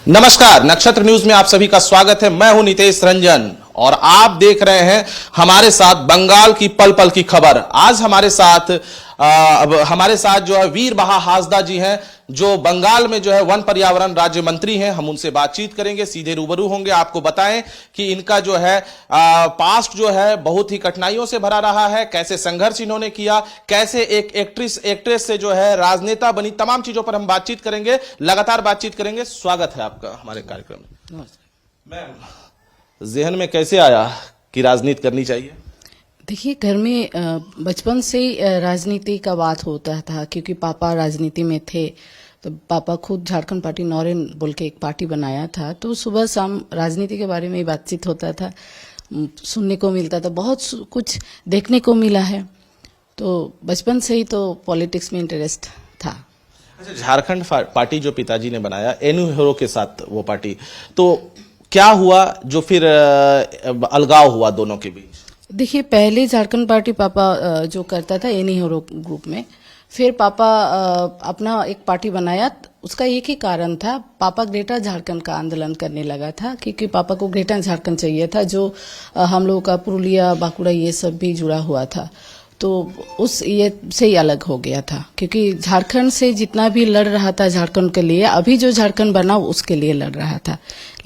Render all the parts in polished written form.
नमस्कार, नक्षत्र न्यूज में आप सभी का स्वागत है। मैं हूं नितेश रंजन और आप देख रहे हैं हमारे साथ बंगाल की पल पल की खबर। आज हमारे साथ जो है वीर बहा हासदा जी हैं, जो बंगाल में जो है वन पर्यावरण राज्य मंत्री हैं। हम उनसे बातचीत करेंगे, सीधे रूबरू होंगे। आपको बताएं कि इनका जो है पास्ट जो है बहुत ही कठिनाइयों से भरा रहा है। कैसे संघर्ष इन्होंने किया, कैसे एक एक्ट्रेस से जो है राजनेता बनी, तमाम चीजों पर हम बातचीत करेंगे, लगातार बातचीत करेंगे। स्वागत है आपका हमारे कार्यक्रम में। मैम, जहन में कैसे आया कि राजनीति करनी चाहिए? देखिए, घर में बचपन से ही राजनीति का बात होता था, क्योंकि पापा राजनीति में थे। तो पापा खुद झारखंड पार्टी नौरेन बोल के एक पार्टी बनाया था, तो सुबह शाम राजनीति के बारे में ही बातचीत होता था, सुनने को मिलता था, बहुत कुछ देखने को मिला है। तो बचपन से ही तो पॉलिटिक्स में इंटरेस्ट था। अच्छा, झारखंड पार्टी जो पिताजी ने बनाया, एनु हीरो के साथ वो पार्टी, तो क्या हुआ जो फिर अलगाव हुआ दोनों के बीच? देखिए, पहले झारखंड पार्टी पापा जो करता था एनी हीरो ग्रुप में, फिर पापा अपना एक पार्टी बनाया। उसका एक ही कारण था, पापा ग्रेटर झारखंड का आंदोलन करने लगा था, क्योंकि पापा को ग्रेटर झारखंड चाहिए था, जो हम लोगों का पुरुलिया बांकुड़ा ये सब भी जुड़ा हुआ था। तो उस ये से ही अलग हो गया था, क्योंकि झारखंड से जितना भी लड़ रहा था झारखंड के लिए, अभी जो झारखंड बना उसके लिए लड़ रहा था,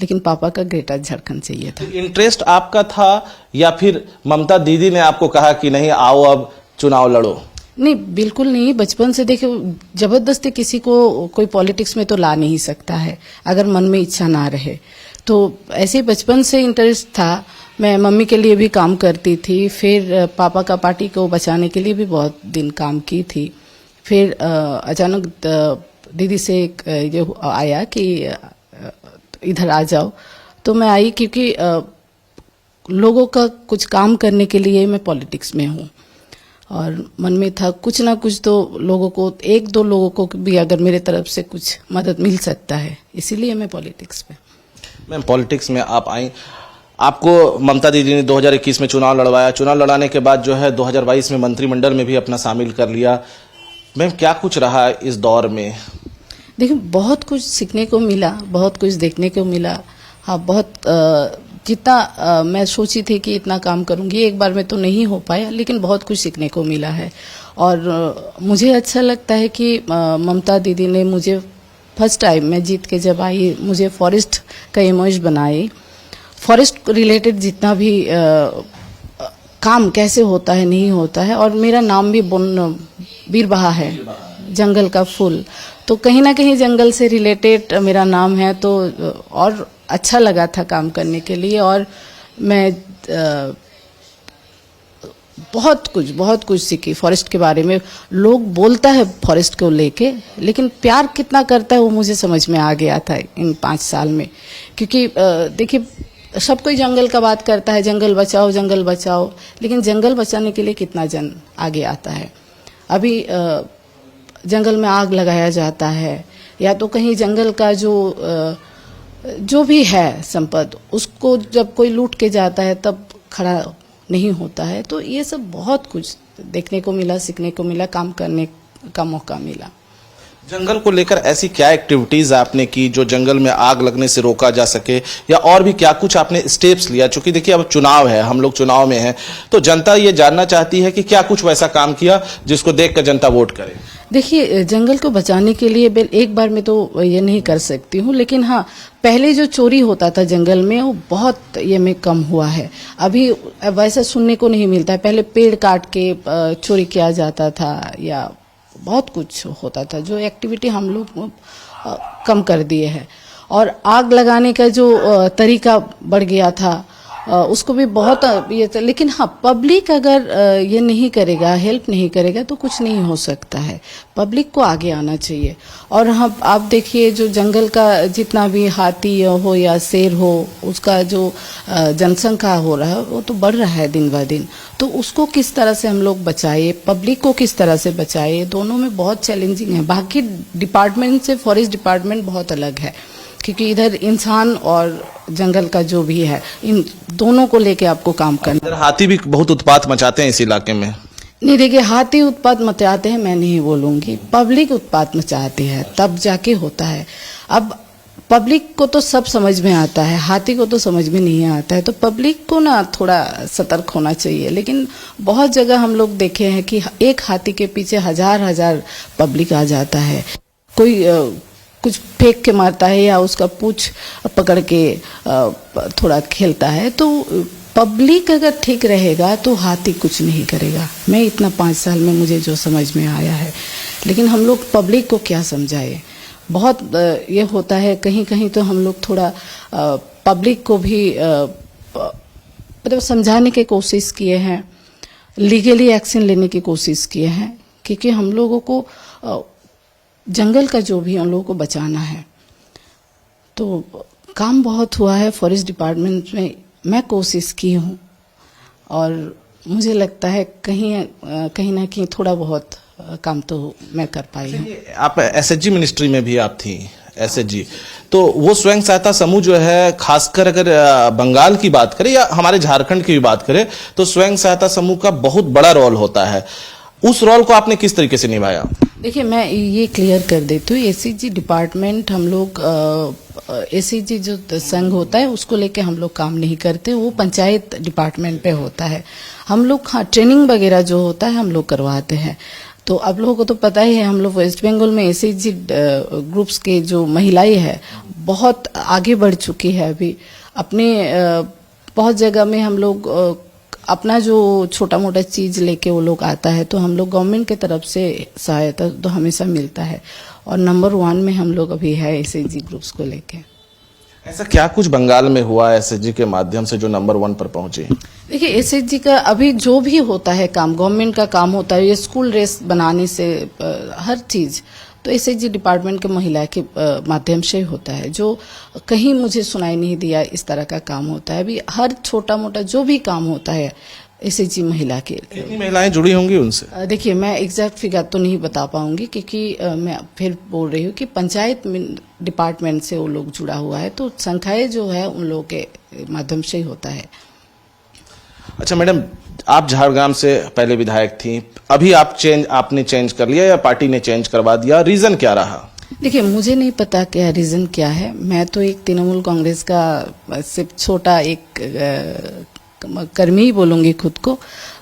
लेकिन पापा का ग्रेटर झारखंड चाहिए था। इंटरेस्ट आपका था या फिर ममता दीदी ने आपको कहा कि नहीं आओ अब चुनाव लड़ो? नहीं, बिल्कुल नहीं। बचपन से देखो, जबरदस्ती किसी को कोई पॉलिटिक्स में तो ला नहीं सकता है, अगर मन में इच्छा ना रहे। तो ऐसे बचपन से इंटरेस्ट था। मैं मम्मी के लिए भी काम करती थी, फिर पापा का पार्टी को बचाने के लिए भी बहुत दिन काम की थी। फिर अचानक दीदी से ये आया कि इधर आ जाओ, तो मैं आई, क्योंकि लोगों का कुछ काम करने के लिए मैं पॉलिटिक्स में हूँ। और मन में था कुछ ना कुछ तो लोगों को, एक दो लोगों को भी अगर मेरे तरफ से कुछ मदद मिल सकता है, इसीलिए मैं पॉलिटिक्स में। मैम, पॉलिटिक्स में आप आई, आपको ममता दीदी ने 2021 में चुनाव लड़वाया। चुनाव लड़ाने के बाद जो है 2022 में मंत्रिमंडल में भी अपना शामिल कर लिया। मैम, क्या कुछ रहा इस दौर में? देखिए, बहुत कुछ सीखने को मिला, बहुत कुछ देखने को मिला। हाँ, बहुत जितना मैं सोची थी कि इतना काम करूंगी, एक बार में तो नहीं हो पाया, लेकिन बहुत कुछ सीखने को मिला है। और मुझे अच्छा लगता है कि ममता दीदी ने मुझे फर्स्ट टाइम मैं जीत के जब आई, मुझे फॉरेस्ट का इमेज बनाई। फॉरेस्ट रिलेटेड जितना भी काम कैसे होता है, नहीं होता है, और मेरा नाम भी वीर बहा है, जंगल का फूल। तो कहीं ना कहीं जंगल से रिलेटेड मेरा नाम है, तो और अच्छा लगा था काम करने के लिए। और मैं बहुत कुछ सीखी फॉरेस्ट के बारे में। लोग बोलता है फॉरेस्ट को लेके, लेकिन प्यार कितना करता है वो मुझे समझ में आ गया था इन 5 साल में। क्योंकि देखिए, सब कोई जंगल का बात करता है, जंगल बचाओ, लेकिन जंगल बचाने के लिए कितना जन आगे आता है। अभी जंगल में आग लगाया जाता है, या तो कहीं जंगल का जो भी है संपद, उसको जब कोई लूट के जाता है तब खड़ा नहीं होता है। तो ये सब बहुत कुछ देखने को मिला, सीखने को मिला, काम करने का मौका मिला। जंगल को लेकर ऐसी क्या एक्टिविटीज आपने की जो जंगल में आग लगने से रोका जा सके, या और भी क्या कुछ आपने स्टेप्स लिया? चूंकि देखिए अब चुनाव है, हम लोग चुनाव में हैं, तो जनता ये जानना चाहती है कि क्या कुछ वैसा काम किया जिसको देखकर जनता वोट करे। देखिए, जंगल को बचाने के लिए एक बार में तो ये नहीं कर सकती हूँ, लेकिन हाँ, पहले जो चोरी होता था जंगल में, वो बहुत ये में कम हुआ है। अभी वैसा सुनने को नहीं मिलता है। पहले पेड़ काट के चोरी किया जाता था, या बहुत कुछ होता था, जो एक्टिविटी हम लोग कम कर दिए हैं। और आग लगाने का जो तरीका बढ़ गया था, उसको भी बहुत ये था। लेकिन हाँ, पब्लिक अगर ये नहीं करेगा, हेल्प नहीं करेगा, तो कुछ नहीं हो सकता है। पब्लिक को आगे आना चाहिए। और हाँ, आप देखिए, जो जंगल का जितना भी हाथी हो या शेर हो, उसका जो जनसंख्या हो रहा है वो तो बढ़ रहा है दिन ब दिन। तो उसको किस तरह से हम लोग बचाए, पब्लिक को किस तरह से बचाए, दोनों में बहुत चैलेंजिंग है। बाकी डिपार्टमेंट से फॉरेस्ट डिपार्टमेंट बहुत अलग है, क्योंकि इधर इंसान और जंगल का जो भी है, इन दोनों को लेके आपको काम करना। इधर हाथी भी बहुत उत्पात मचाते हैं इस इलाके में। नहीं, देखिए, हाथी उत्पात मचाते हैं मैं नहीं बोलूंगी, पब्लिक उत्पात मचाती है, तब जाके होता है। अब पब्लिक को तो सब समझ में आता है, हाथी को तो समझ में नहीं आता है, तो पब्लिक को ना थोड़ा सतर्क होना चाहिए। लेकिन बहुत जगह हम लोग देखे हैं कि एक हाथी के पीछे हजार हजार पब्लिक आ जाता है। कोई कुछ फेंक के मारता है या उसका पूंछ पकड़ के थोड़ा खेलता है। तो पब्लिक अगर ठीक रहेगा तो हाथी कुछ नहीं करेगा। मैं इतना 5 साल में मुझे जो समझ में आया है, लेकिन हम लोग पब्लिक को क्या समझाए। बहुत ये होता है कहीं कहीं तो हम लोग थोड़ा पब्लिक को भी मतलब समझाने की कोशिश किए हैं, लीगली एक्शन लेने की कोशिश किए हैं, क्योंकि हम लोगों को जंगल का जो भी हम लोगों को बचाना है। तो काम बहुत हुआ है फॉरेस्ट डिपार्टमेंट में, मैं कोशिश की हूँ और मुझे लगता है कहीं ना कहीं थोड़ा बहुत काम तो मैं कर पाई हूँ। आप एसएचजी मिनिस्ट्री में भी आप थी, एसएचजी, तो वो स्वयं सहायता समूह जो है, खासकर अगर बंगाल की बात करें या हमारे झारखंड की भी बात करें, तो स्वयं सहायता समूह का बहुत बड़ा रोल होता है। उस रोल को आपने किस तरीके से निभाया? देखिए, मैं ये क्लियर कर देती हूँ, एसएचजी डिपार्टमेंट हम लोग एसएचजी जो संघ होता है उसको लेके हम लोग काम नहीं करते, वो पंचायत डिपार्टमेंट पे होता है। हम लोग हाँ ट्रेनिंग वगैरह जो होता है हम लोग करवाते हैं। तो आप लोगों को तो पता ही है, हम लोग वेस्ट बंगाल में एसएचजी ग्रुप्स के जो महिलाएं है बहुत आगे बढ़ चुकी है। अभी अपने बहुत जगह में हम लोग अपना जो छोटा मोटा चीज लेके वो लोग आता है तो हम लोग गवर्नमेंट की तरफ से सहायता तो हमेशा मिलता है, और नंबर 1 में हम लोग अभी है एसएचजी ग्रुप्स को लेके। ऐसा क्या कुछ बंगाल में हुआ एसएचजी के माध्यम से जो नंबर 1 पर पहुंचे? देखिए, एसएचजी का अभी जो भी होता है काम, गवर्नमेंट का काम होता है, ये स्कूल रेस बनाने से हर चीज तो एसएचजी डिपार्टमेंट के महिला के माध्यम से होता है। जो कहीं मुझे सुनाई नहीं दिया इस तरह का काम होता है। अभी हर छोटा मोटा जो भी काम होता है एसएचजी महिला के। कितनी महिलाएं जुड़ी होंगी उनसे? देखिए, मैं एग्जैक्ट फिगर तो नहीं बता पाऊंगी, क्योंकि मैं फिर बोल रही हूँ कि पंचायत डिपार्टमेंट से वो लोग जुड़ा हुआ है, तो संख्याएं जो है उन लोगों के माध्यम से ही होता है। अच्छा मैडम, आप झारग्राम से पहले विधायक थी, अभी आपने चेंज कर लिया या पार्टी ने चेंज करवा दिया, रीजन क्या रहा? देखिए, मुझे नहीं पता क्या रीजन क्या है। मैं तो एक तृणमूल कांग्रेस का सिर्फ छोटा एक कर्मी ही बोलूंगी खुद को।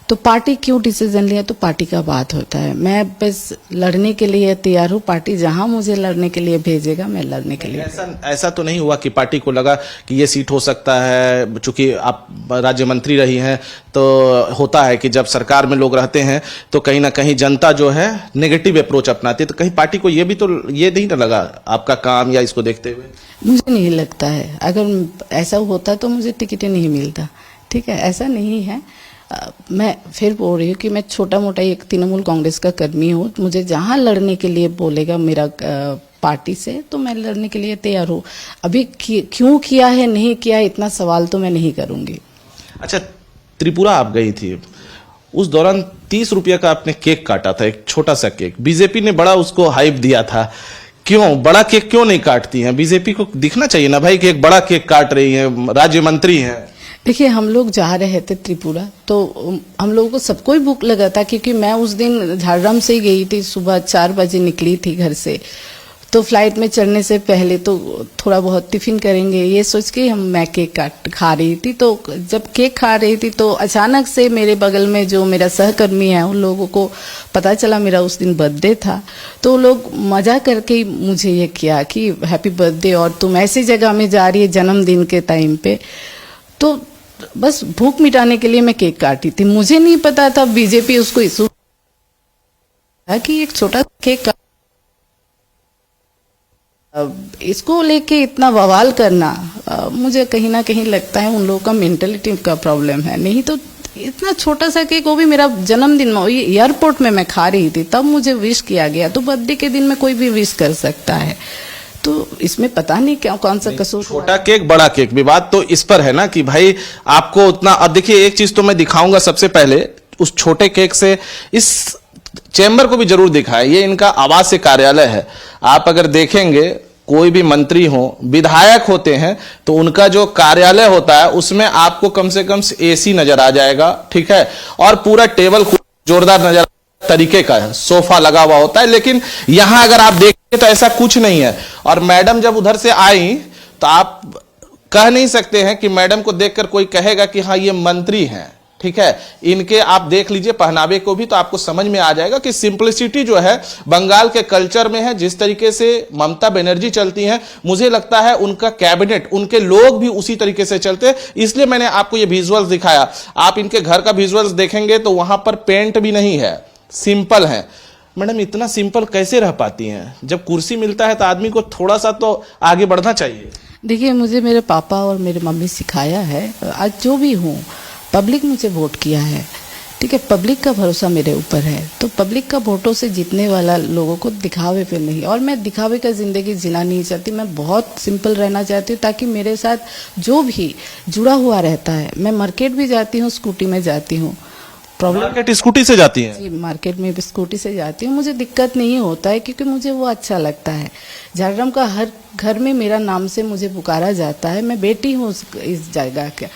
तो पार्टी क्यों डिसीजन लिया तो पार्टी का बात होता है। मैं बस लड़ने के लिए तैयार हूँ, पार्टी जहां मुझे लड़ने के लिए भेजेगा मैं लड़ने के लिए। ऐसा तो नहीं हुआ कि पार्टी को लगा कि ये सीट हो सकता है, चूंकि आप राज्य मंत्री रही हैं, तो होता है कि जब सरकार में लोग रहते हैं तो कहीं ना कहीं जनता जो है नेगेटिव अप्रोच अपनाती है, तो कहीं पार्टी को ये नहीं ना लगा आपका काम या इसको देखते हुए? मुझे नहीं लगता है, अगर ऐसा होता तो मुझे टिकट नहीं मिलता। ठीक है, ऐसा नहीं है। मैं फिर बोल रही हूँ कि मैं छोटा मोटा एक तृणमूल कांग्रेस का कर्मी हूँ। मुझे जहां लड़ने के लिए बोलेगा मेरा पार्टी से तो मैं लड़ने के लिए तैयार हूँ। अभी क्यों किया है नहीं किया इतना सवाल तो मैं नहीं करूंगी। अच्छा, त्रिपुरा आप गई थी, उस दौरान 30 रुपये का आपने केक काटा था, एक छोटा सा केक। बीजेपी ने बड़ा उसको हाइप दिया था, क्यों बड़ा केक क्यों नहीं काटती हैं? बीजेपी को दिखना चाहिए ना भाई कि एक बड़ा केक काट रही है, राज्य मंत्री हैं। देखिए, हम लोग जा रहे थे त्रिपुरा, तो हम लोगों को सबको ही भूख लगा था, क्योंकि मैं उस दिन झारग्राम से ही गई थी, सुबह 4 बजे निकली थी घर से। तो फ्लाइट में चढ़ने से पहले तो थोड़ा बहुत टिफिन करेंगे ये सोच के मैं केक खा रही थी। तो जब केक खा रही थी तो अचानक से मेरे बगल में जो मेरा सहकर्मी है उन लोगों को पता चला मेरा उस दिन बर्थडे था। तो लोग मजा करके मुझे ये किया कि हैप्पी बर्थडे, और तुम ऐसी जगह में जा रही है जन्मदिन के टाइम पे। तो बस भूख मिटाने के लिए मैं केक काटी थी। मुझे नहीं पता था बीजेपी उसको इशू कि एक छोटा केक इसको लेके इतना बवाल करना, मुझे कहीं ना कहीं लगता है उन लोगों का मेंटलिटी का प्रॉब्लम है। नहीं तो इतना छोटा सा केक, वो भी मेरा जन्मदिन में एयरपोर्ट में मैं खा रही थी तब मुझे विश किया गया। तो बर्थडे के दिन में कोई भी विश कर सकता है, तो इसमें पता नहीं क्या कौन सा कसूर। छोटा केक बड़ा केक, विवाद तो इस पर है ना कि भाई आपको उतना। अब देखिए, एक चीज तो मैं दिखाऊंगा सबसे पहले, उस छोटे केक से इस चैम्बर को भी जरूर दिखाएं। ये इनका आवास कार्यालय है। आप अगर देखेंगे कोई भी मंत्री हो, विधायक होते हैं, तो उनका जो कार्यालय होता है उसमें आपको कम से कम एसी नजर आ जाएगा, ठीक है, और पूरा टेबल जोरदार नजर तरीके का है, सोफा लगा हुआ होता है, लेकिन यहां अगर आप देखें तो ऐसा कुछ नहीं है। और मैडम जब उधर से आई तो आप कह नहीं सकते हैं कि मैडम को देखकर कोई कहेगा कि हाँ ये मंत्री हैं, ठीक है। इनके आप देख लीजिए पहनावे को भी, तो आपको समझ में आ जाएगा कि सिंपलिसिटी जो है बंगाल के कल्चर में है। जिस तरीके से ममता बनर्जी चलती हैं, मुझे लगता है उनका कैबिनेट, उनके लोग भी उसी तरीके से चलते हैं। इसलिए मैंने आपको ये विजुअल्स दिखाया। आप इनके घर का विजुअल्स देखेंगे तो वहां पर पेंट भी नहीं है, सिंपल है। मैडम इतना सिंपल कैसे रह पाती हैं? जब कुर्सी मिलता है तो आदमी को थोड़ा सा तो आगे बढ़ना चाहिए। देखिए, मुझे मेरे पापा और मेरे मम्मी सिखाया है, आज जो भी हूँ, पब्लिक मुझे वोट किया है, ठीक है। पब्लिक का भरोसा मेरे ऊपर है, तो पब्लिक का वोटों से जीतने वाला लोगों को दिखावे पे नहीं, और मैं दिखावे का जिंदगी जीना नहीं चाहती। मैं बहुत सिंपल रहना चाहती हूँ, ताकि मेरे साथ जो भी जुड़ा हुआ रहता है। मैं मार्केट भी जाती हूँ, स्कूटी में जाती हूँ। प्रॉब्लम मार्केट स्कूटी से जाती हैं? जी, मार्केट में भी स्कूटी से जाती हूँ। मुझे दिक्कत नहीं होता है, क्योंकि मुझे वो अच्छा लगता है। झारग्राम का हर घर में मेरा नाम से मुझे पुकारा जाता है। मैं बेटी हूँ इस जगह के,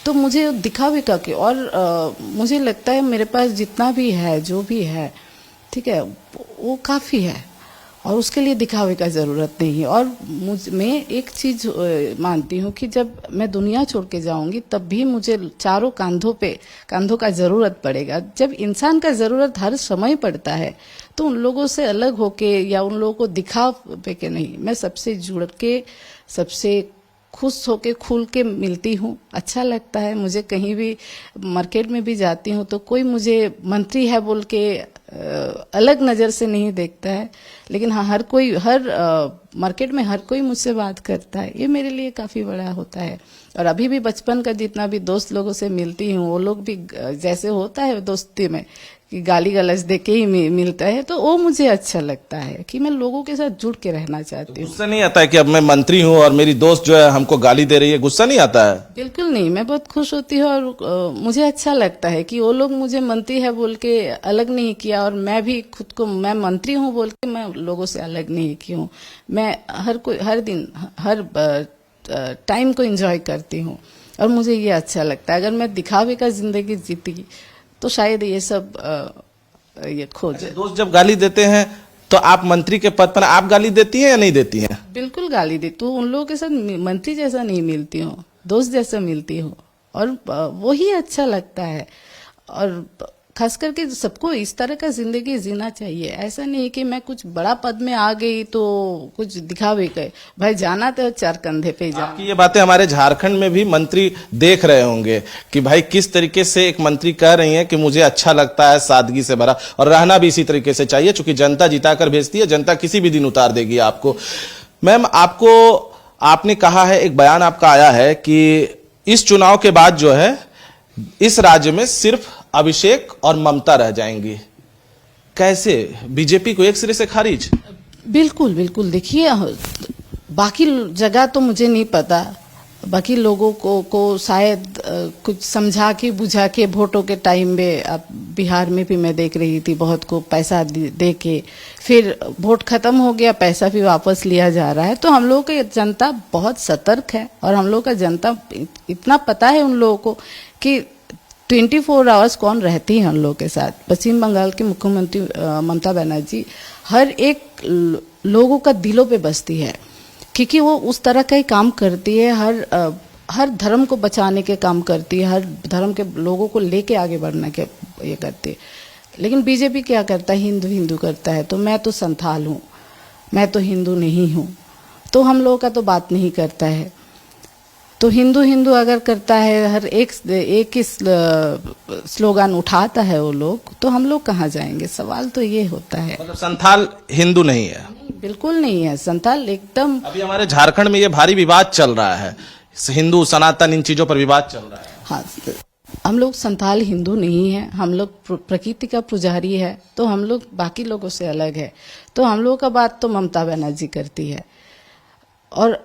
तो मुझे दिखावे का के, और मुझे लगता है मेरे पास जितना भी है, जो भी है, ठीक है, वो काफ़ी है, और उसके लिए दिखावे का ज़रूरत नहीं है। और मैं एक चीज़ मानती हूँ कि जब मैं दुनिया छोड़ के जाऊँगी, तब भी मुझे चारों कंधों का ज़रूरत पड़ेगा। जब इंसान का ज़रूरत हर समय पड़ता है, तो उन लोगों से अलग होके या उन लोगों को दिखावे के नहीं, मैं सबसे जुड़ के, सबसे खुश होके, खुल के मिलती हूँ। अच्छा लगता है मुझे। कहीं भी मार्केट में भी जाती हूँ तो कोई मुझे मंत्री है बोल के अलग नज़र से नहीं देखता है, लेकिन हाँ, हर मार्केट में हर कोई मुझसे बात करता है। ये मेरे लिए काफ़ी बड़ा होता है। और अभी भी बचपन का जितना भी दोस्त लोगों से मिलती हूँ, वो लोग भी जैसे होता है दोस्ती में कि गाली गलौज दे के ही मिलता है, तो वो मुझे अच्छा लगता है कि मैं लोगों के साथ जुड़ के रहना चाहती हूँ। गुस्सा नहीं आता है कि अब मैं मंत्री हूँ और मेरी दोस्त जो है हमको गाली दे रही है? गुस्सा नहीं आता है? बिल्कुल नहीं, मैं बहुत खुश होती हूँ, और मुझे अच्छा लगता है कि वो लोग मुझे मंत्री है बोल के अलग नहीं किया, और मैं भी खुद को मैं मंत्री हूँ बोल के मैं लोगों से अलग नहीं की हूँ। मैं हर दिन हर टाइम को एंजॉय करती हूँ, और मुझे ये अच्छा लगता है। अगर मैं दिखावे का जिंदगी जीती तो शायद ये सब ये खोज। दोस्त जब गाली देते हैं तो आप मंत्री के पद पर आप गाली देती हैं या नहीं देती हैं? बिल्कुल गाली देती हूँ। उन लोगों के साथ मंत्री जैसा नहीं मिलती हूँ, दोस्त जैसा मिलती हूँ, और वही अच्छा लगता है। और खास करके सबको इस तरह का जिंदगी जीना चाहिए। ऐसा नहीं कि मैं कुछ बड़ा पद में आ गई तो कुछ दिखावे गए। भाई जाना तो चार कंधे पे जाना। आपकी ये बातें हमारे झारखंड में भी मंत्री देख रहे होंगे कि भाई किस तरीके से एक मंत्री कह रही हैं कि मुझे अच्छा लगता है, सादगी से भरा, और रहना भी इसी तरीके से चाहिए, क्योंकि जनता जिताकर भेजती है, जनता किसी भी दिन उतार देगी आपको। मैम, आपने कहा है, एक बयान आपका आया है कि इस चुनाव के बाद जो है इस राज्य में सिर्फ अभिषेक और ममता रह जाएंगी। कैसे? बीजेपी को एक सिरे से खारिज? बिल्कुल बिल्कुल। देखिए, बाकी जगह तो मुझे नहीं पता, बाकी लोगों को शायद कुछ समझा के बुझा के वोटों के टाइम में, अब बिहार में भी मैं देख रही थी, बहुत को पैसा दे के फिर वोट खत्म हो गया, पैसा भी वापस लिया जा रहा है। तो हम लोग की जनता बहुत सतर्क है, और हम लोग का जनता इतना पता है उन लोगों को कि 24 आवर्स कौन रहती है उन लोगों के साथ। पश्चिम बंगाल के मुख्यमंत्री ममता बनर्जी हर एक लोगों का दिलों पे बसती है, क्योंकि वो उस तरह का ही काम करती है। हर धर्म को बचाने के काम करती है, हर धर्म के लोगों को लेके आगे बढ़ने के ये करती है। लेकिन बीजेपी क्या करता है? हिंदू हिंदू करता है। तो मैं तो संथाल हूँ, मैं तो हिंदू नहीं हूँ, तो हम लोगों का तो बात नहीं करता है। तो हिंदू हिंदू अगर करता है, हर एक ही स्लोगन उठाता है वो लोग, तो हम लोग कहाँ जाएंगे? सवाल तो ये होता है। मतलब संथाल हिंदू नहीं है? बिल्कुल नहीं है। संथाल एकदम, अभी हमारे झारखंड में ये भारी विवाद चल रहा है, हिंदू सनातन इन चीजों पर विवाद चल रहा है। हाँ, हम लोग संथाल हिंदू नहीं है, हम लोग प्रकृति का पुजारी है, तो हम लोग बाकी लोगों से अलग है। तो हम लोगों का बात तो ममता बनर्जी करती है। और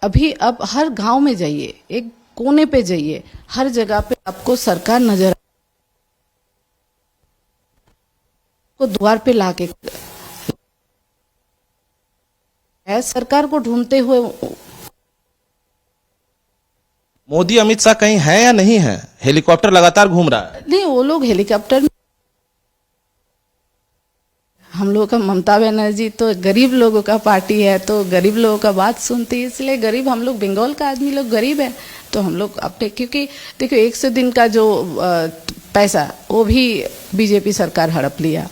अभी अब हर गांव में जाइए, एक कोने पे जाइए, हर जगह पे आपको सरकार नजर को द्वार पे लाके है, सरकार को ढूंढते हुए। मोदी अमित शाह कहीं है या नहीं है? हेलीकॉप्टर लगातार घूम रहा है। नहीं, वो लोग हेलीकॉप्टर हम लोग का ममता बनर्जी तो गरीब लोगों का पार्टी है, तो गरीब लोगों का बात सुनती है, इसलिए गरीब हम लोग बंगाल का आदमी लोग गरीब है, तो हम लोग अपने, क्योंकि देखो 100 दिन का जो पैसा वो भी बीजेपी सरकार हड़प लिया,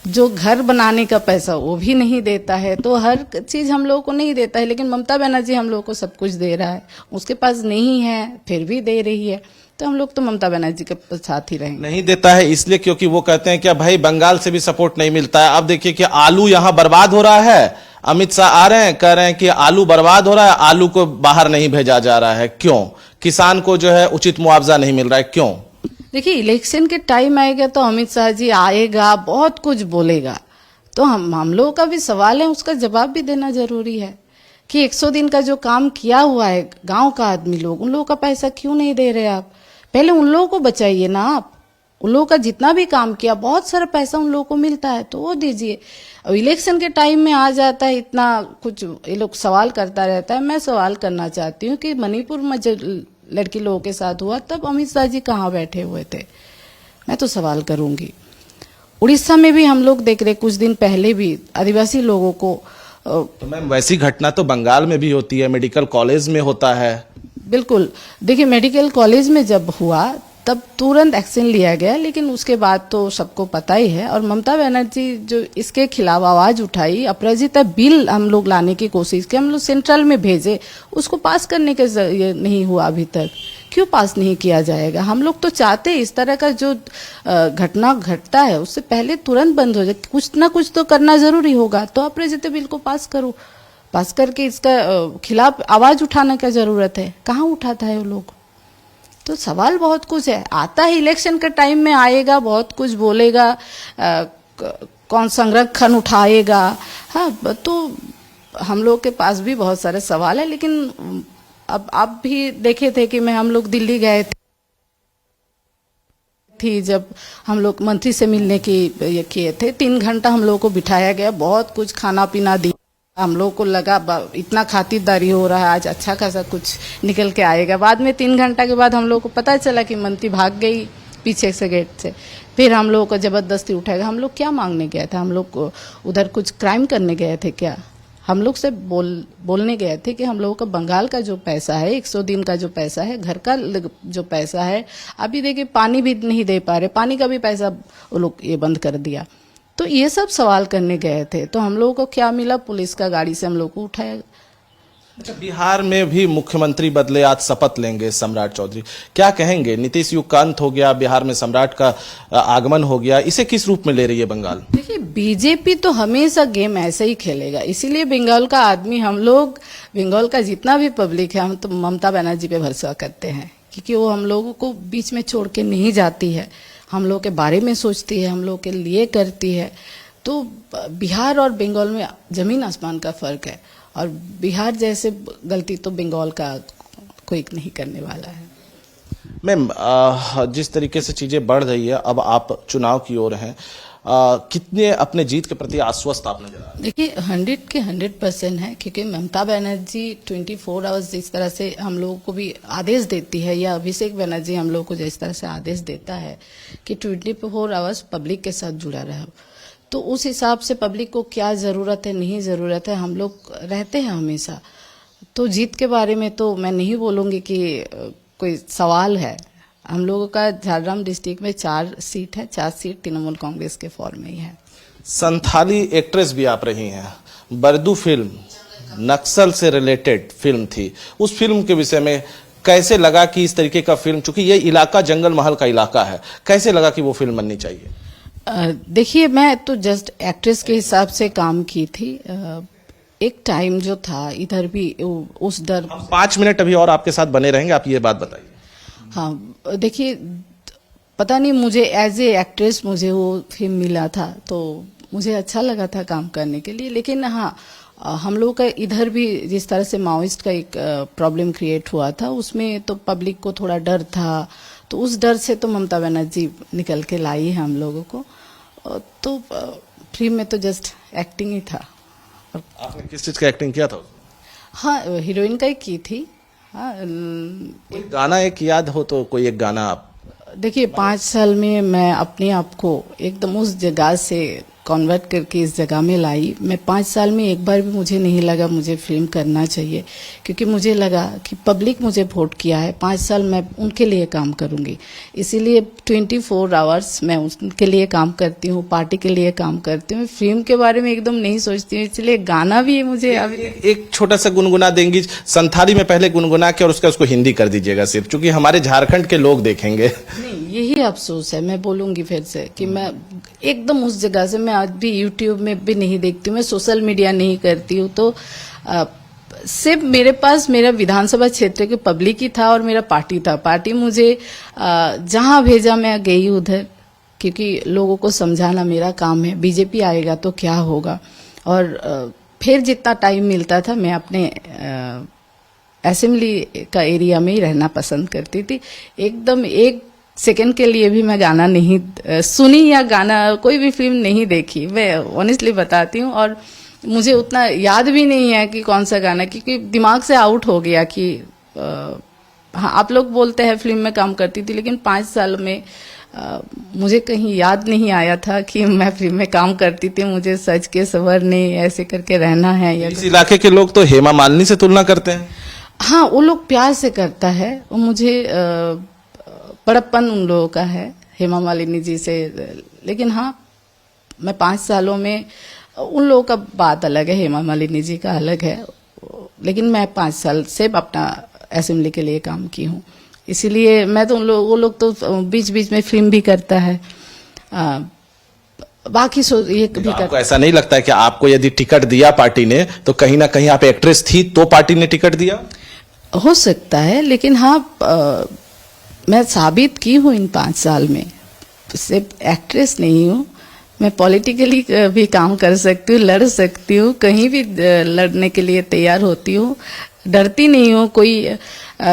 जो घर बनाने का पैसा वो भी नहीं देता है, तो हर चीज हम लोगों को नहीं देता है, लेकिन ममता बनर्जी हम लोगों को सब कुछ दे रहा है, उसके पास नहीं है फिर भी दे रही है, तो हम लोग तो ममता बनर्जी के साथ ही रहेंगे। नहीं देता है इसलिए क्योंकि वो कहते हैं कि भाई बंगाल से भी सपोर्ट नहीं मिलता है। अब देखिए कि आलू यहां बर्बाद हो रहा है, अमित शाह आ रहे हैं, कह रहे हैं कि आलू बर्बाद हो रहा है, आलू को बाहर नहीं भेजा जा रहा है, क्यों? किसान को जो है उचित मुआवजा नहीं मिल रहा है, क्यों? देखिए इलेक्शन के टाइम आएगा तो अमित शाह जी आएगा, बहुत कुछ बोलेगा, तो हम लोगों का भी सवाल है, उसका जवाब भी देना जरूरी है कि 100 दिन का जो काम किया हुआ है गांव का आदमी लोग, उन लोगों का पैसा क्यों नहीं दे रहे आप? पहले उन लोगों को बचाइए ना आप, उन लोगों का जितना भी काम किया बहुत सारा पैसा उन लोगों को मिलता है, तो वो दीजिए। अब इलेक्शन के टाइम में आ जाता है इतना कुछ, ये लोग सवाल करता रहता है। मैं सवाल करना चाहती हूँ कि मणिपुर में जो लड़की लोगों के साथ हुआ तब अमित शाह जी कहाँ बैठे हुए थे? मैं तो सवाल करूंगी। उड़ीसा में भी हम लोग देख रहे कुछ दिन पहले भी आदिवासी लोगों को तो मैम वैसी घटना तो बंगाल में भी होती है, मेडिकल कॉलेज में होता है। बिल्कुल, देखिए मेडिकल कॉलेज में जब हुआ तब तुरंत एक्शन लिया गया, लेकिन उसके बाद तो सबको पता ही है। और ममता बनर्जी जो इसके खिलाफ आवाज उठाई, अपराजिता बिल हम लोग लाने की कोशिश की, हम लोग सेंट्रल में भेजे, उसको पास करने के नहीं हुआ अभी तक। क्यों पास नहीं किया जाएगा? हम लोग तो चाहते हैं इस तरह का जो घटना घटता है उससे पहले तुरंत बंद हो जाए, कुछ ना कुछ तो करना जरूरी होगा। तो अपराजिता बिल को पास करो, पास करके इसका खिलाफ आवाज उठाने का जरूरत है। कहाँ उठाता है वो लोग? तो सवाल बहुत कुछ है, आता है इलेक्शन के टाइम में आएगा, बहुत कुछ बोलेगा, कौन संरक्षण उठाएगा। हाँ, तो हम लोग के पास भी बहुत सारे सवाल है, लेकिन अब आप भी देखे थे कि हम लोग दिल्ली गए थी, जब हम लोग मंत्री से मिलने की ये किए थे, 3 घंटा हम लोग को बिठाया गया, बहुत कुछ खाना पीना दिया, हम लोग को लगा इतना खातिरदारी हो रहा है, आज अच्छा खासा कुछ निकल के आएगा। बाद में 3 घंटा के बाद हम लोग को पता चला कि मंत्री भाग गई पीछे से गेट से, फिर हम लोग को जबरदस्ती उठाएगा। हम लोग क्या मांगने गए थे? हम लोग उधर कुछ क्राइम करने गए थे क्या? हम लोग से बोलने गए थे कि हम लोगों का बंगाल का जो पैसा है, 100 दिन का जो पैसा है, घर का जो पैसा है, अभी देखिए पानी भी नहीं दे पा रहे, पानी का भी पैसा वो लोग ये बंद कर दिया। तो ये सब सवाल करने गए थे, तो हम लोगों को क्या मिला? पुलिस का गाड़ी से हम लोग को उठाया। अच्छा, बिहार में भी मुख्यमंत्री बदले, आज शपथ लेंगे सम्राट चौधरी, क्या कहेंगे? नीतीश युग का अंत हो गया, बिहार में सम्राट का आगमन हो गया, इसे किस रूप में ले रही है बंगाल? देखिए बीजेपी तो हमेशा गेम ऐसे ही खेलेगा, इसीलिए बंगाल का आदमी, हम लोग बंगाल का जितना भी पब्लिक है, हम तो ममता बनर्जी पे भरोसा करते हैं, क्योंकि वो हम लोगों को बीच में छोड़ के नहीं जाती है, हम लोग के बारे में सोचती है, हम लोग के लिए करती है। तो बिहार और बंगाल में जमीन आसमान का फर्क है, और बिहार जैसे गलती तो बंगाल का कोई नहीं करने वाला है। मैम जिस तरीके से चीजें बढ़ रही है, अब आप चुनाव की ओर हैं, कितने अपने जीत के प्रति आश्वस्त आप नजर आ रहे हैं? देखिए 100 के 100% है, क्योंकि ममता बनर्जी 24 आवर्स जिस तरह से हम लोगों को भी आदेश देती है, या अभिषेक बनर्जी हम लोगों को जिस तरह से आदेश देता है कि 24 आवर्स पब्लिक के साथ जुड़ा रहो, तो उस हिसाब से पब्लिक को क्या ज़रूरत है, नहीं ज़रूरत है, हम लोग रहते हैं हमेशा। तो जीत के बारे में तो मैं नहीं बोलूँगी कि कोई सवाल है। हम लोगों का झारग्राम डिस्ट्रिक्ट में 4 सीट है, 4 सीट तृणमूल कांग्रेस के फॉर्म में ही है। संथाली एक्ट्रेस भी आप रही हैं, बरदू फिल्म नक्सल से रिलेटेड फिल्म थी, उस फिल्म के विषय में कैसे लगा कि इस तरीके का फिल्म, चूंकि ये इलाका जंगल महल का इलाका है, कैसे लगा कि वो फिल्म बननी चाहिए? देखिए मैं तो जस्ट एक्ट्रेस के हिसाब से काम की थी। एक टाइम जो था इधर भी उस डर, 5 मिनट अभी और आपके साथ बने रहेंगे, आप ये बात बताइए। हाँ देखिए, पता नहीं मुझे एज ए एक्ट्रेस मुझे वो फिल्म मिला था, तो मुझे अच्छा लगा था काम करने के लिए। लेकिन हाँ, हम लोग का इधर भी जिस तरह से माओइस्ट का एक प्रॉब्लम क्रिएट हुआ था, उसमें तो पब्लिक को थोड़ा डर था, तो उस डर से तो ममता बनर्जी निकल के लाई है हम लोगों को। तो फिल्म में तो जस्ट एक्टिंग ही था। आपने किस चीज का एक्टिंग किया था? हाँ, हीरोइन का ही की थी। हाँ, कोई गाना एक याद हो तो कोई एक गाना आप? देखिए 5 साल में मैं अपने आप को एकदम उस जगह से कन्वर्ट करके इस जगह में लाई। मैं 5 साल में एक बार भी मुझे नहीं लगा मुझे फिल्म करना चाहिए, क्योंकि मुझे लगा कि पब्लिक मुझे वोट किया है, 5 साल मैं उनके लिए काम करूंगी। इसीलिए 24 आवर्स मैं उनके लिए काम करती हूँ, पार्टी के लिए काम करती हूँ, फिल्म के बारे में एकदम नहीं सोचती हूँ। इसलिए गाना भी मुझे अभी एक छोटा सा गुनगुना देंगी संथाली में, पहले गुनगुना के और उसको हिंदी कर दीजिएगा सिर्फ, क्योंकि हमारे झारखंड के लोग देखेंगे। नहीं, यही अफसोस है। मैं बोलूंगी फिर से कि मैं एकदम उस जगह से, मैं आज भी यूट्यूब में भी नहीं देखती हूँ, मैं सोशल मीडिया नहीं करती हूँ, तो सिर्फ मेरे पास मेरा विधानसभा क्षेत्र के पब्लिक ही था और मेरा पार्टी था। पार्टी मुझे जहां भेजा मैं गई उधर, क्योंकि लोगों को समझाना मेरा काम है। बीजेपी आएगा तो क्या होगा, और फिर जितना टाइम मिलता था मैं अपने असेंबली का एरिया में ही रहना पसंद करती थी। एकदम 1 सेकंड के लिए भी मैं गाना नहीं सुनी या गाना कोई भी फिल्म नहीं देखी, मैं ऑनेस्टली बताती हूँ। और मुझे उतना याद भी नहीं है कि कौन सा गाना, क्योंकि दिमाग से आउट हो गया कि हाँ, आप लोग बोलते हैं फिल्म में काम करती थी, लेकिन 5 साल में मुझे कहीं याद नहीं आया था कि मैं फिल्म में काम करती थी। मुझे सच के सवरने ऐसे करके रहना है। या इस इलाके के लोग तो हेमा मालिनी से तुलना करते हैं। हाँ, वो लोग प्यार से करता है, वो मुझे बड़प्पन उन लोगों का है हेमा मालिनी जी से। लेकिन हाँ, मैं 5 सालों में उन लोगों का बात अलग है, हेमा मालिनी जी का अलग है, लेकिन मैं 5 साल से अपना असेंबली के लिए काम की हूँ। इसीलिए मैं तो वो लोग तो बीच बीच में फिल्म भी करता है, बाकी ये भी आपको ऐसा नहीं लगता है कि आपको यदि टिकट दिया पार्टी ने तो कहीं ना कहीं आप एक्ट्रेस थी तो पार्टी ने टिकट दिया? हो सकता है, लेकिन हाँ, मैं साबित की हूँ इन 5 साल में, सिर्फ एक्ट्रेस नहीं हूँ, मैं पॉलिटिकली भी काम कर सकती हूँ, लड़ सकती हूँ, कहीं भी लड़ने के लिए तैयार होती हूँ, डरती नहीं हूँ।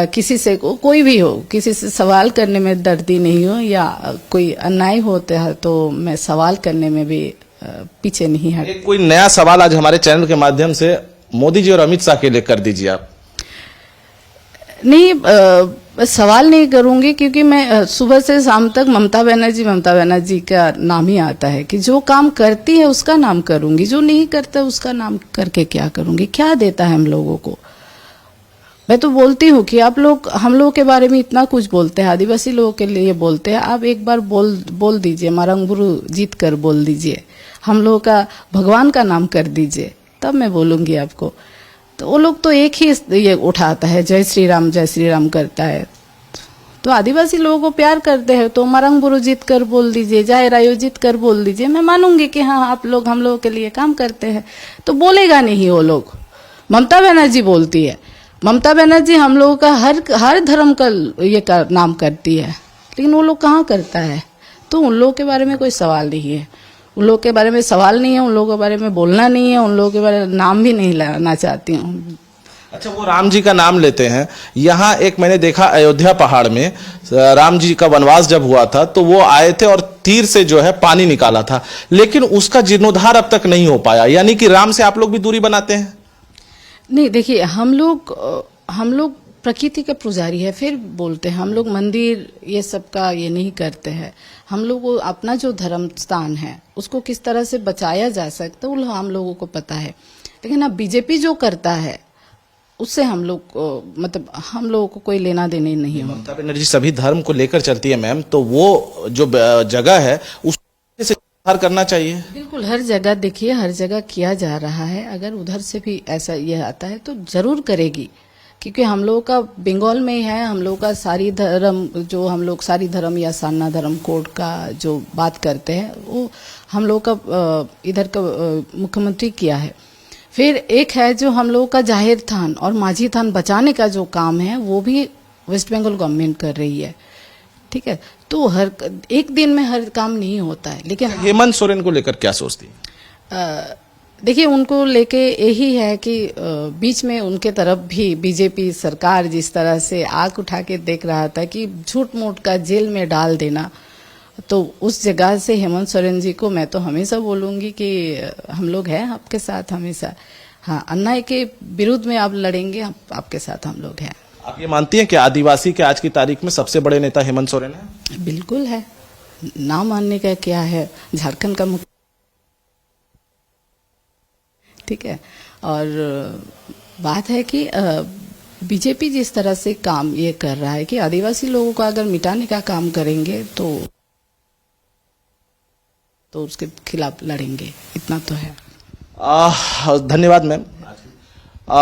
किसी से कोई भी हो, किसी से सवाल करने में डरती नहीं हूँ, या कोई अन्याय होता है तो मैं सवाल करने में भी पीछे नहीं हट। कोई नया सवाल आज हमारे चैनल के माध्यम से मोदी जी और अमित शाह के लिए कर दीजिए आप। नहीं, सवाल नहीं करूंगी, क्योंकि मैं सुबह से शाम तक ममता बनर्जी का नाम ही आता है कि जो काम करती है उसका नाम करूंगी, जो नहीं करता उसका नाम करके क्या करूंगी, क्या देता है हम लोगों को। मैं तो बोलती हूँ कि आप लोग हम लोगों के बारे में इतना कुछ बोलते हैं, आदिवासी लोगों के लिए बोलते हैं, आप एक बार बोल दीजिए, मारंगबुरु जीत कर बोल दीजिए, हम लोगों का भगवान का नाम कर दीजिए, तब मैं बोलूंगी आपको। तो वो लोग तो एक ही ये उठाता है, जय श्री राम करता है। तो आदिवासी लोगों को प्यार करते हैं तो मारंगबुरु जीत कर बोल दीजिए, जय रायो जीत कर बोल दीजिए, मैं मानूंगी कि हाँ, आप लोग हम लोगों के लिए काम करते हैं। तो बोलेगा नहीं वो लोग, ममता बनर्जी बोलती है, ममता बनर्जी हम लोगों का हर धर्म का ये नाम करती है, लेकिन वो लोग कहाँ करता है। तो उन लोगों के बारे में कोई सवाल नहीं है, उन लोगों के बारे में सवाल नहीं है, उन लोगों के बारे में बोलना नहीं है, उन लोगों के बारे में नाम भी नहीं लाना चाहती हूँ। अच्छा, वो राम जी का नाम लेते हैं। यहाँ एक मैंने देखा अयोध्या पहाड़ में राम जी का वनवास जब हुआ था तो वो आए थे और तीर से जो है पानी निकाला था, लेकिन उसका जीर्णोद्धार अब तक नहीं हो पाया, यानी कि राम से आप लोग भी दूरी बनाते हैं? नहीं, देखिए, हम लोग प्रकृति के पुजारी है, फिर बोलते हैं हम लोग मंदिर ये सब का ये नहीं करते हैं। हम लोग अपना जो धर्म स्थान है उसको किस तरह से बचाया जा सकता है वो हम लोगों को पता है, लेकिन अब बीजेपी जो करता है उससे हम लोग मतलब हम लोगों को कोई लेना देने नहीं है। ममता बनर्जी सभी धर्म को लेकर चलती है मैम, तो वो जो जगह है उससे सुधार करना चाहिए। बिल्कुल, हर जगह देखिए, हर जगह किया जा रहा है। अगर उधर से भी ऐसा ये आता है तो जरूर करेगी, क्योंकि हम लोगों का बंगाल में ही है, हम लोग का सारी धर्म जो हम लोग सारी धर्म या सान्ना धर्म कोड का जो बात करते हैं वो हम लोग का इधर का मुख्यमंत्री किया है। फिर एक है जो हम लोगों का जाहिर थान और माझी थान बचाने का जो काम है वो भी वेस्ट बंगाल गवर्नमेंट कर रही है, ठीक है। तो हर एक दिन में हर काम नहीं होता है। लेकिन हेमंत सोरेन को लेकर क्या सोचती है? देखिए, उनको लेके यही है कि बीच में उनके तरफ भी बीजेपी सरकार जिस तरह से आंख उठा के देख रहा था कि झूठ मूठ का जेल में डाल देना, तो उस जगह से हेमंत सोरेन जी को मैं तो हमेशा बोलूंगी कि हम लोग हैं आपके साथ हमेशा। हाँ, अन्याय के विरुद्ध में आप लड़ेंगे, आपके साथ हम लोग हैं। आप ये मानती हैं कि आदिवासी के आज की तारीख में सबसे बड़े नेता हेमंत सोरेन है? बिल्कुल है, ना मानने का क्या है। झारखंड का ठीक है। और बात है कि बीजेपी जिस तरह से काम ये कर रहा है कि आदिवासी लोगों को अगर मिटाने का काम करेंगे तो उसके खिलाफ लड़ेंगे, इतना तो है। धन्यवाद मैम।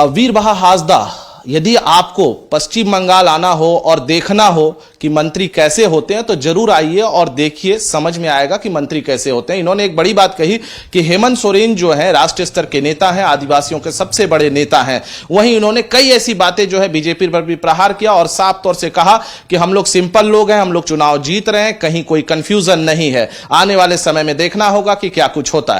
वीरबाहा हासदा, यदि आपको पश्चिम बंगाल आना हो और देखना हो कि मंत्री कैसे होते हैं तो जरूर आइए और देखिए, समझ में आएगा कि मंत्री कैसे होते हैं। इन्होंने एक बड़ी बात कही कि हेमंत सोरेन जो है राष्ट्रीय स्तर के नेता हैं, आदिवासियों के सबसे बड़े नेता हैं। वहीं इन्होंने कई ऐसी बातें जो है बीजेपी पर भी प्रहार किया और साफ तौर से कहा कि हम लोग सिंपल लोग हैं, हम लोग चुनाव जीत रहे हैं, कहीं कोई कंफ्यूजन नहीं है। आने वाले समय में देखना होगा कि क्या कुछ होता है।